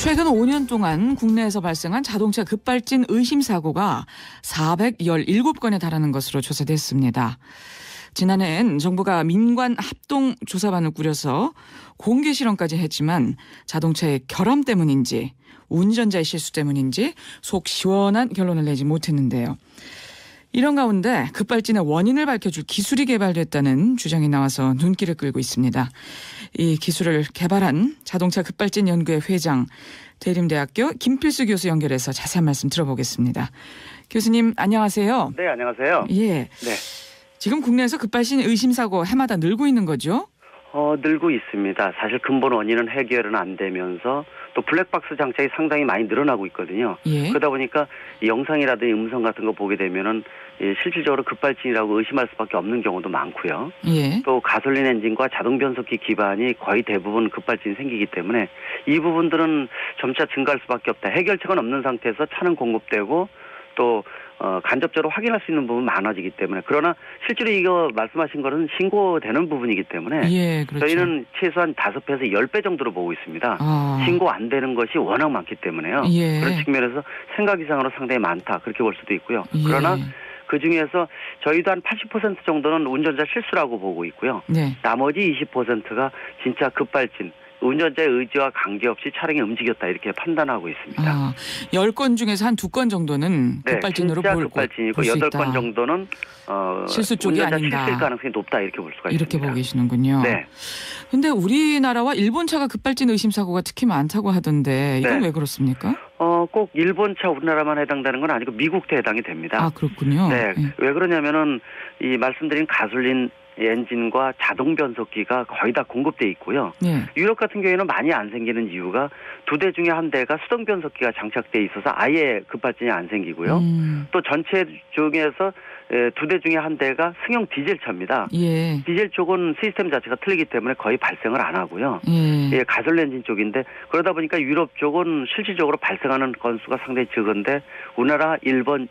최근 5년 동안 국내에서 발생한 자동차 급발진 의심 사고가 417건에 달하는 것으로 조사됐습니다. 지난해엔 정부가 민관 합동조사반을 꾸려서 공개 실험까지 했지만 자동차의 결함 때문인지 운전자의 실수 때문인지 속 시원한 결론을 내지 못했는데요. 이런 가운데 급발진의 원인을 밝혀줄 기술이 개발됐다는 주장이 나와서 눈길을 끌고 있습니다. 이 기술을 개발한 자동차 급발진 연구회 회장 대림대학교 김필수 교수 연결해서 자세한 말씀 들어보겠습니다. 교수님 안녕하세요. 네, 안녕하세요. 예. 네. 지금 국내에서 급발진 의심 사고 해마다 늘고 있는 거죠? 늘고 있습니다. 사실 근본 원인은 해결은 안 되면서 또 블랙박스 장착이 상당히 많이 늘어나고 있거든요. 예. 그러다 보니까 영상이라든지 음성 같은 거 보게 되면은 실질적으로 급발진이라고 의심할 수밖에 없는 경우도 많고요. 예. 또 가솔린 엔진과 자동 변속기 기반이 거의 대부분 급발진이 생기기 때문에 이 부분들은 점차 증가할 수밖에 없다. 해결책은 없는 상태에서 차는 공급되고 또 간접적으로 확인할 수 있는 부분이 많아지기 때문에 그러나 실제로 이거 말씀하신 거는 신고되는 부분이기 때문에 예, 그렇죠. 저희는 최소한 5배에서 10배 정도로 보고 있습니다. 신고 안 되는 것이 워낙 많기 때문에요. 예. 그런 측면에서 생각 이상으로 상당히 많다 그렇게 볼 수도 있고요. 예. 그러나 그중에서 저희도 한 80% 정도는 운전자 실수라고 보고 있고요. 네. 나머지 20%가 진짜 급발진 운전자의 의지와 관계 없이 차량이 움직였다 이렇게 판단하고 있습니다. 10건 중에서 한 2건 정도는 급발진으로 볼 급발진이고 8건 정도는 실수 쪽이 아닌다. 실수일 가능성이 높다 이렇게 볼 수가 있습니다. 이렇게 보고 계시는군요. 네. 근데 우리나라와 일본 차가 급발진 의심 사고가 특히 많다고 하던데 이건 왜 그렇습니까? 꼭 일본 차 우리나라만 해당되는 건 아니고 미국도 해당이 됩니다. 그렇군요. 네. 왜 그러냐면은 이 말씀드린 가솔린 엔진과 자동 변속기가 거의 다 공급돼 있고요. 네. 유럽 같은 경우에는 많이 안 생기는 이유가 2대 중에 한 대가 수동 변속기가 장착돼 있어서 아예 급발진이 안 생기고요. 또 전체 중에서 2대 중에 한 대가 승용 디젤차입니다. 예. 디젤 쪽은 시스템 자체가 틀리기 때문에 거의 발생을 안 하고요. 예. 가솔린 엔진 쪽인데 그러다 보니까 유럽 쪽은 실질적으로 발생하는 건수가 상당히 적은데 우리나라, 일본,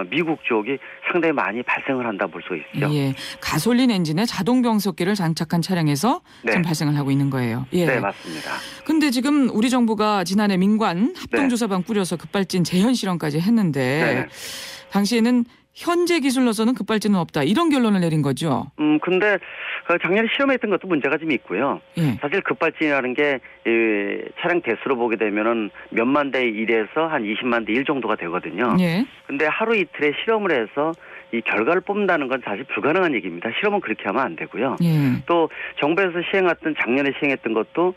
미국 쪽이 상당히 많이 발생을 한다 볼 수가 있죠. 예, 가솔린 엔진에 자동 변속기를 장착한 차량에서 지금 발생을 하고 있는 거예요. 예. 네, 맞습니다. 근데 지금 우리 정부가 지난해 민관 합동조사반 꾸려서 급발진 재현 실험까지 했는데 당시에는 현재 기술로서는 급발진은 없다 이런 결론을 내린 거죠. 근데 작년에 실험했던 것도 문제가 좀 있고요. 예. 사실 급발진이라는 게 차량 대수로 보게 되면은 몇만 대 1에서 한 20만 대 1 정도가 되거든요. 예. 근데 하루 이틀에 실험을 해서 이 결과를 뽑는다는 건 사실 불가능한 얘기입니다. 실험은 그렇게 하면 안 되고요. 예. 또 정부에서 작년에 시행했던 것도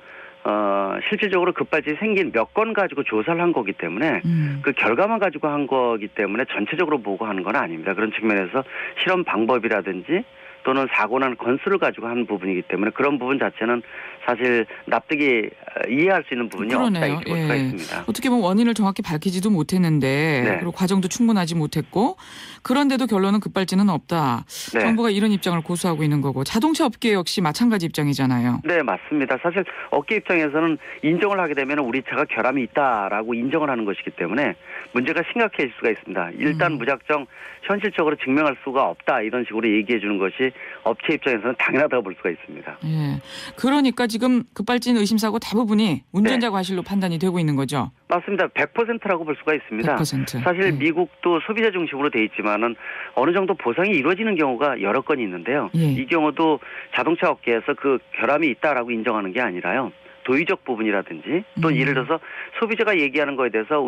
실질적으로 급발진이 생긴 몇 건 가지고 조사를 한 거기 때문에 그 결과만 가지고 한 거기 때문에 전체적으로 보고 하는 건 아닙니다. 그런 측면에서 실험 방법이라든지 또는 사고 난 건수를 가지고 한 부분이기 때문에 그런 부분 자체는 사실 납득이 이해할 수 있는 부분이 없다 이렇게 볼 수가 있습니다. 어떻게 보면 원인을 정확히 밝히지도 못했는데 그리고 과정도 충분하지 못했고 그런데도 결론은 급발진은 없다. 정부가 이런 입장을 고수하고 있는 거고 자동차 업계 역시 마찬가지 입장이잖아요. 네, 맞습니다. 사실 업계 입장에서는 인정을 하게 되면 우리 차가 결함이 있다라고 인정을 하는 것이기 때문에 문제가 심각해질 수가 있습니다. 일단 무작정 현실적으로 증명할 수가 없다 이런 식으로 얘기해 주는 것이 업체 입장에서는 당연하다고 볼 수가 있습니다. 예. 그러니까 지금 급발진 의심 사고 대부분이 운전자 과실로 판단이 되고 있는 거죠. 맞습니다. 100%라고 볼 수가 있습니다. 100%. 사실 미국도 소비자 중심으로 돼 있지만은 어느 정도 보상이 이루어지는 경우가 여러 건이 있는데요. 이 경우도 자동차 업계에서 그 결함이 있다라고 인정하는 게 아니라요. 도의적 부분이라든지 또 예를 들어서 소비자가 얘기하는 거에 대해서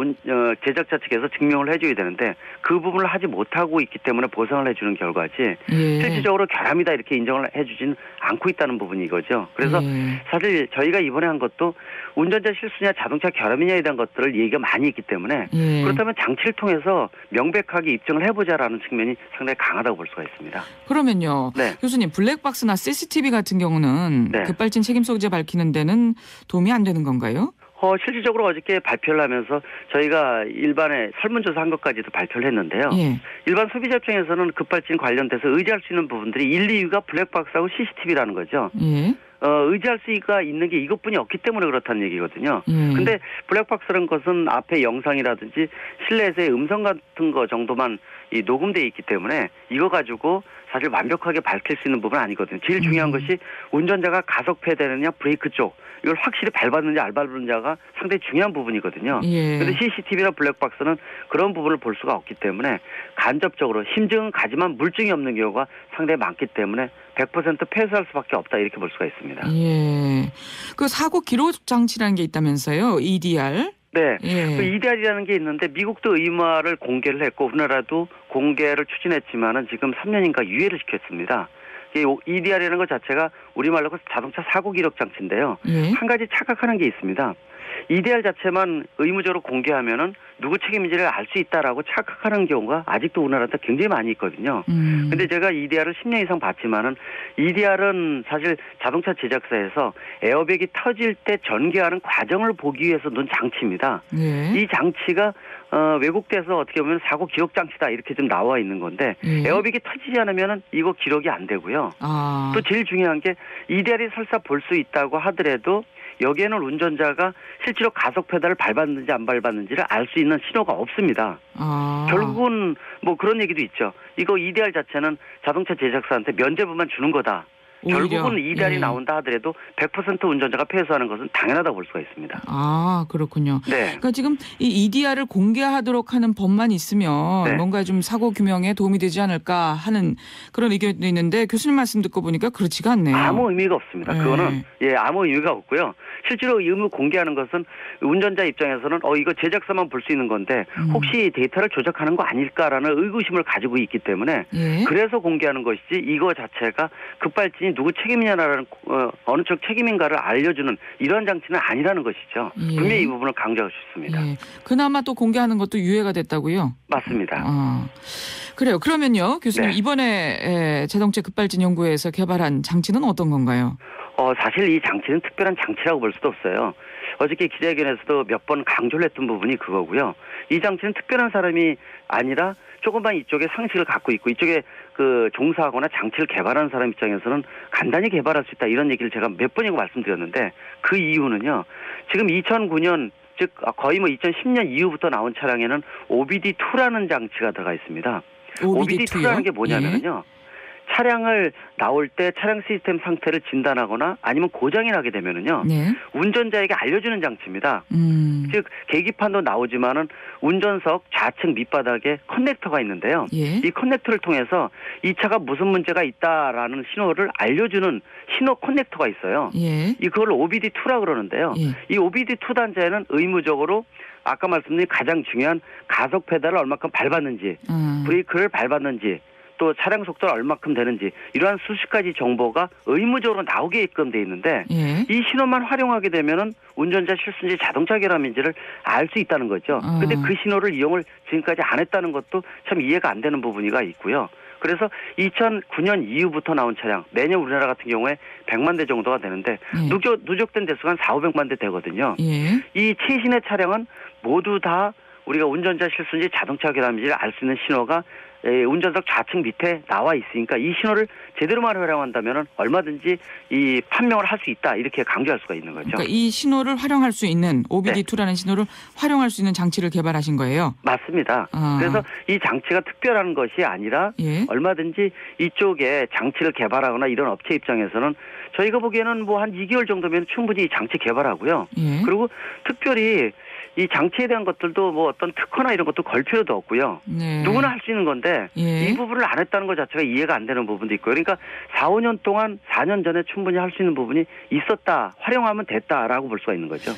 제작자 측에서 증명을 해줘야 되는데 그 부분을 하지 못하고 있기 때문에 보상을 해주는 결과지 실질적으로 결함이다 이렇게 인정을 해주지는 않고 있다는 부분이 이거죠. 그래서 사실 저희가 이번에 한 것도 운전자 실수냐 자동차 결함이냐에 대한 것들을 얘기가 많이 있기 때문에 그렇다면 장치를 통해서 명백하게 입증을 해보자라는 측면이 상당히 강하다고 볼 수가 있습니다. 그러면요. 교수님 블랙박스나 CCTV 같은 경우는 급발진 책임 소재 밝히는 데는 도움이 안 되는 건가요? 실질적으로 어저께 발표를 하면서 저희가 일반에 설문조사 한 것까지도 발표를 했는데요. 일반 소비자 입장에서는 급발진 관련돼서 의지할 수 있는 부분들이 1, 2위가 블랙박스하고 CCTV라는 거죠. 의지할 수가 있는 게 이것뿐이 없기 때문에 그렇다는 얘기거든요. 근데 블랙박스라는 것은 앞에 영상이라든지 실내에서의 음성 같은 거 정도만 이 녹음돼 있기 때문에 이거 가지고 사실 완벽하게 밝힐 수 있는 부분은 아니거든요. 제일 중요한 것이 운전자가 가속 페달이냐 브레이크 쪽 이걸 확실히 밟았는지 안 밟았는지가 상당히 중요한 부분이거든요. 그런데 CCTV나 블랙박스는 그런 부분을 볼 수가 없기 때문에 간접적으로 심증은 가지만 물증이 없는 경우가 상당히 많기 때문에 100% 폐쇄할 수밖에 없다 이렇게 볼 수가 있습니다. 예. 그 사고 기록 장치라는 게 있다면서요? EDR? 네. 예. 그 EDR이라는 게 있는데 미국도 의무화를 공개를 했고 우리나라도 공개를 추진했지만은 지금 3년인가 유예를 시켰습니다. 이 EDR이라는 것 자체가 우리말로 자동차 사고 기록 장치인데요. 한 가지 착각하는 게 있습니다. EDR 자체만 의무적으로 공개하면은 누구 책임인지를 알 수 있다라고 착각하는 경우가 아직도 우리나라한테 굉장히 많이 있거든요. 근데 제가 EDR을 10년 이상 봤지만은 EDR은 사실 자동차 제작사에서 에어백이 터질 때 전개하는 과정을 보기 위해서 놓은 장치입니다. 이 장치가 외국대에서 어떻게 보면 사고 기록 장치다 이렇게 좀 나와 있는 건데 에어백이 터지지 않으면은 이거 기록이 안 되고요. 또 제일 중요한 게 EDR이 설사 볼 수 있다고 하더라도 여기에는 운전자가 실제로 가속 페달을 밟았는지 안 밟았는지를 알 수 있는 신호가 없습니다. 결국은 뭐 그런 얘기도 있죠. 이거 EDR 자체는 자동차 제작사한테 면죄부만 주는 거다. 오히려. 결국은 EDR이 나온다 하더라도 100% 운전자가 폐쇄하는 것은 당연하다고 볼 수가 있습니다. 아, 그렇군요. 네. 그러니까 지금 이 EDR을 공개하도록 하는 법만 있으면 뭔가 좀 사고 규명에 도움이 되지 않을까 하는 그런 의견도 있는데 교수님 말씀 듣고 보니까 그렇지가 않네요. 아무 의미가 없습니다. 그거는 아무 의미가 없고요. 실제로 의무 공개하는 것은 운전자 입장에서는 이거 제작사만 볼 수 있는 건데 혹시 데이터를 조작하는 거 아닐까라는 의구심을 가지고 있기 때문에 그래서 공개하는 것이지 이거 자체가 급발진이 누구 책임이냐라는 어느 쪽 책임인가를 알려주는 이런 장치는 아니라는 것이죠. 분명히 이 부분을 강조하고 싶습니다. 그나마 또 공개하는 것도 유예가 됐다고요? 맞습니다. 그래요. 그러면요. 교수님 이번에 자동차 급발진 연구에서 개발한 장치는 어떤 건가요? 사실 이 장치는 특별한 장치라고 볼 수도 없어요. 어저께 기자회견에서도 몇 번 강조를 했던 부분이 그거고요. 이 장치는 특별한 사람이 아니라 조금만 이쪽에 상식을 갖고 있고 이쪽에 그 종사하거나 장치를 개발하는 사람 입장에서는 간단히 개발할 수 있다 이런 얘기를 제가 몇 번이고 말씀드렸는데 그 이유는요. 지금 2009년 즉 거의 뭐 2010년 이후부터 나온 차량에는 OBD2라는 장치가 들어가 있습니다. OBD2라는 게 뭐냐면요. 차량을 나올 때 차량 시스템 상태를 진단하거나 아니면 고장이 나게 되면은요. 운전자에게 알려주는 장치입니다. 즉 계기판도 나오지만은 운전석 좌측 밑바닥에 커넥터가 있는데요. 이 커넥터를 통해서 이 차가 무슨 문제가 있다라는 신호를 알려주는 신호 커넥터가 있어요. 이걸 OBD2라 그러는데요. 이 OBD2 단자에는 의무적으로 아까 말씀드린 가장 중요한 가속 페달을 얼마큼 밟았는지 브레이크를 밟았는지 또 차량 속도가 얼마큼 되는지 이러한 수십 가지 정보가 의무적으로 나오게끔 돼 있는데 이 신호만 활용하게 되면은 운전자 실수인지 자동차 결함인지를 알 수 있다는 거죠. 그런데 그 신호를 이용을 지금까지 안 했다는 것도 참 이해가 안 되는 부분이가 있고요. 그래서 2009년 이후부터 나온 차량 매년 우리나라 같은 경우에 100만 대 정도가 되는데 누적된 대수가 한 4,500만 대 되거든요. 이 최신의 차량은 모두 다 우리가 운전자 실수인지 자동차 결함인지를 알 수 있는 신호가 운전석 좌측 밑에 나와 있으니까 이 신호를 제대로만 활용한다면 얼마든지 이 판명을 할 수 있다 이렇게 강조할 수가 있는 거죠. 그러니까 이 신호를 활용할 수 있는 OBD2라는 신호를 활용할 수 있는 장치를 개발하신 거예요? 맞습니다. 그래서 이 장치가 특별한 것이 아니라 얼마든지 이쪽에 장치를 개발하거나 이런 업체 입장에서는 저희가 보기에는 뭐 한 2개월 정도면 충분히 이 장치 개발하고요. 그리고 특별히 이 장치에 대한 것들도 뭐 어떤 특허나 이런 것도 걸 필요도 없고요. 누구나 할 수 있는 건데 이 부분을 안 했다는 것 자체가 이해가 안 되는 부분도 있고요. 그러니까 4, 5년 동안 4년 전에 충분히 할 수 있는 부분이 있었다. 활용하면 됐다라고 볼 수가 있는 거죠.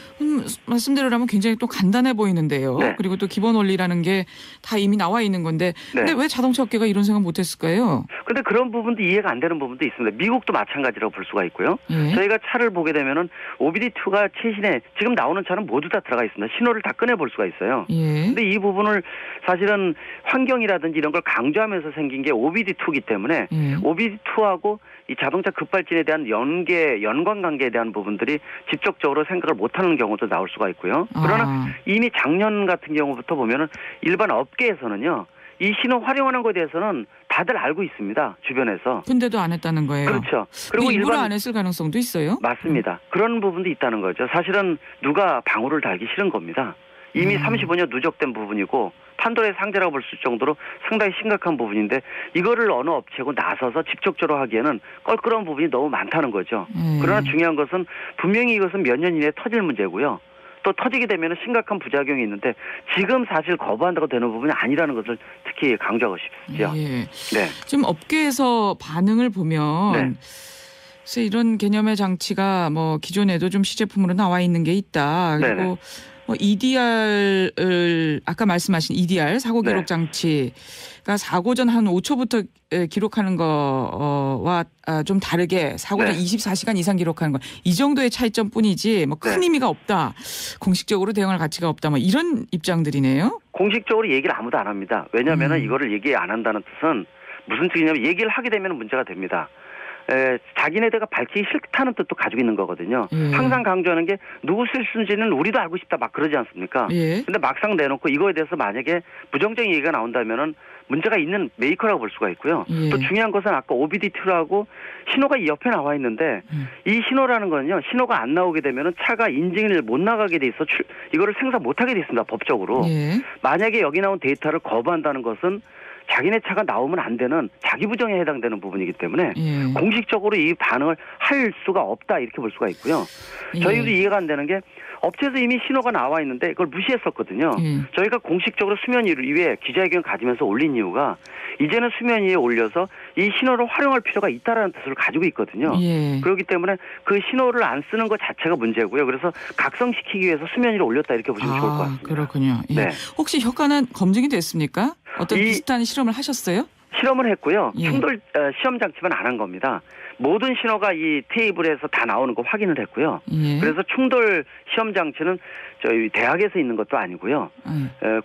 말씀대로라면 굉장히 또 간단해 보이는데요. 그리고 또 기본 원리라는 게 다 이미 나와 있는 건데 근데 왜 자동차 업계가 이런 생각 못 했을까요? 근데 그런 부분도 이해가 안 되는 부분도 있습니다. 미국도 마찬가지라고 볼 수가 있고요. 저희가 차를 보게 되면은 OBD2가 최신에 지금 나오는 차는 모두 다 들어가 있습니다. 신호를 다 꺼내 볼 수가 있어요. 근데 이 부분을 사실은 환경이라든지 이런 걸 강조하면서 생긴 게 OBD2이기 때문에 OBD2하고 이 자동차 급발진에 대한 연관관계에 대한 부분들이 직접적으로 생각을 못하는 경우도 나올 수가 있고요. 그러나 이미 작년 같은 경우부터 보면은 일반 업계에서는요. 이 신호 활용하는 것에 대해서는 다들 알고 있습니다. 주변에서. 근데도 안 했다는 거예요. 그렇죠. 그리고 일부러 안 했을 가능성도 있어요? 맞습니다. 그런 부분도 있다는 거죠. 사실은 누가 방울을 달기 싫은 겁니다. 이미 35년 누적된 부분이고 판도라의 상자라고 볼 수 있을 정도로 상당히 심각한 부분인데 이거를 어느 업체고 나서서 직접적으로 하기에는 껄끄러운 부분이 너무 많다는 거죠. 그러나 중요한 것은 분명히 이것은 몇 년 이내에 터질 문제고요. 또 터지게 되면 심각한 부작용이 있는데 지금 사실 거부한다고 되는 부분이 아니라는 것을 특히 강조하고 싶죠. 예. 네. 지금 업계에서 반응을 보면 네. 그래서 이런 개념의 장치가 뭐 기존에도 좀 시제품으로 나와 있는 게 있다. 그리고 뭐 EDR을 아까 말씀하신 EDR 사고 기록 장치가 사고 전 한 5초부터 기록하는 거와 좀 다르게 사고 전 24시간 이상 기록하는 거 이 정도의 차이점뿐이지 뭐 큰 의미가 없다. 공식적으로 대응할 가치가 없다. 뭐 이런 입장들이네요. 공식적으로 얘기를 아무도 안 합니다. 왜냐하면 이거를 얘기 안 한다는 뜻은 무슨 뜻이냐면 얘기를 하게 되면 문제가 됩니다. 자기네들가 밝히기 싫다는 뜻도 가지고 있는 거거든요. 항상 강조하는 게 누구 실수인지는 우리도 알고 싶다 막 그러지 않습니까? 근데 막상 내놓고 이거에 대해서 만약에 부정적인 얘기가 나온다면은 문제가 있는 메이커라고 볼 수가 있고요. 또 중요한 것은 아까 OBD2라고 신호가 이 옆에 나와 있는데 이 신호라는 거는요. 신호가 안 나오게 되면은 차가 인증을 못 나가게 돼 있어 이거를 생산 못 하게 돼 있습니다. 법적으로. 만약에 여기 나온 데이터를 거부한다는 것은 자기네 차가 나오면 안 되는 자기 부정에 해당되는 부분이기 때문에 공식적으로 이 반응을 할 수가 없다 이렇게 볼 수가 있고요. 저희도 이해가 안 되는 게 업체에서 이미 신호가 나와 있는데 그걸 무시했었거든요. 저희가 공식적으로 수면 위에 기자회견 가지면서 올린 이유가 이제는 수면 위에 올려서 이 신호를 활용할 필요가 있다라는 뜻을 가지고 있거든요. 그렇기 때문에 그 신호를 안 쓰는 것 자체가 문제고요. 그래서 각성시키기 위해서 수면 위에 올렸다 이렇게 보시면 좋을 것 같습니다. 그렇군요. 혹시 효과는 검증이 됐습니까? 어떤 비슷한 실험을 하셨어요? 실험을 했고요. 충돌 시험 장치만 안 한 겁니다. 모든 신호가 이 테이블에서 다 나오는 거 확인을 했고요. 그래서 충돌 시험 장치는 저희 대학에서 있는 것도 아니고요.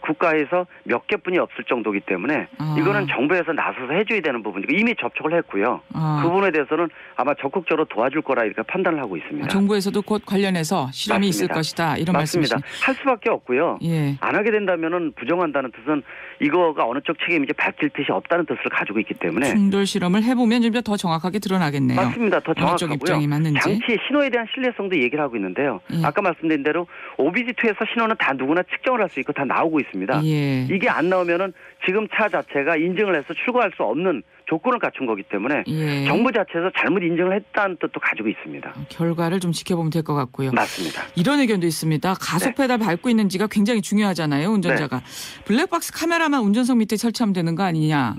국가에서 몇 개뿐이 없을 정도이기 때문에 이거는 정부에서 나서서 해줘야 되는 부분이고 이미 접촉을 했고요. 그 부분에 대해서는 아마 적극적으로 도와줄 거라 이렇게 판단을 하고 있습니다. 정부에서도 곧 관련해서 실험이 있을 것이다 이런 말씀이십니다. 할 수밖에 없고요. 안 하게 된다면은 부정한다는 뜻은 이거가 어느 쪽 책임인지 밝힐 뜻이 없다는 뜻을 가지고 있기 때문에 충돌 실험을 해보면 좀 더 정확하게 드러나겠네요. 맞습니다. 더 정확하고요. 입장이 맞는지. 장치의 신호에 대한 신뢰성도 얘기를 하고 있는데요. 아까 말씀드린 대로 OBD2에서 신호는 다 누구나 측정을 할 수 있고 다 나오고 있습니다. 이게 안 나오면은 지금 차 자체가 인증을 해서 출고할 수 없는 조건을 갖춘 거기 때문에 정부 자체에서 잘못 인증을 했다는 뜻도 가지고 있습니다. 결과를 좀 지켜보면 될 것 같고요. 맞습니다. 이런 의견도 있습니다. 가속 페달 밟고 있는지가 굉장히 중요하잖아요. 운전자가. 블랙박스 카메라만 운전석 밑에 설치하면 되는 거 아니냐.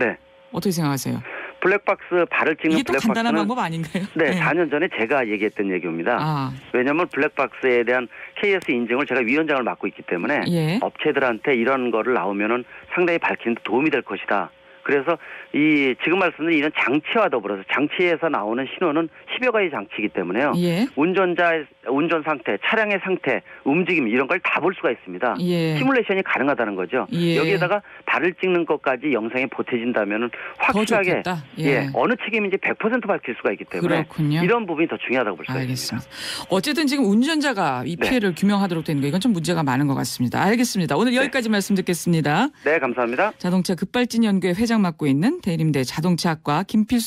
어떻게 생각하세요? 블랙박스 발을 찍는 이게 또 간단한 방법 아닌가요? 4년 전에 제가 얘기했던 얘기입니다. 왜냐하면 블랙박스에 대한 KS 인증을 제가 위원장을 맡고 있기 때문에 업체들한테 이런 거를 나오면은 상당히 밝히는 데 도움이 될 것이다. 그래서 이 지금 말씀드린 이런 장치와 더불어서 장치에서 나오는 신호는 10여 가지 장치이기 때문에요. 운전자의 운전 상태, 차량의 상태, 움직임 이런 걸 다 볼 수가 있습니다. 시뮬레이션이 가능하다는 거죠. 여기에다가 발을 찍는 것까지 영상에 보태진다면은 확실하게 어느 책임인지 100% 밝힐 수가 있기 때문에 이런 부분이 더 중요하다고 볼 수가 있습니다. 어쨌든 지금 운전자가 이 피해를 규명하도록 되는 거 이건 좀 문제가 많은 것 같습니다. 알겠습니다. 오늘 여기까지 말씀 듣겠습니다. 네, 감사합니다. 자동차 급발진 연구회 회장 맡고 있는 대림대 자동차학과 김필수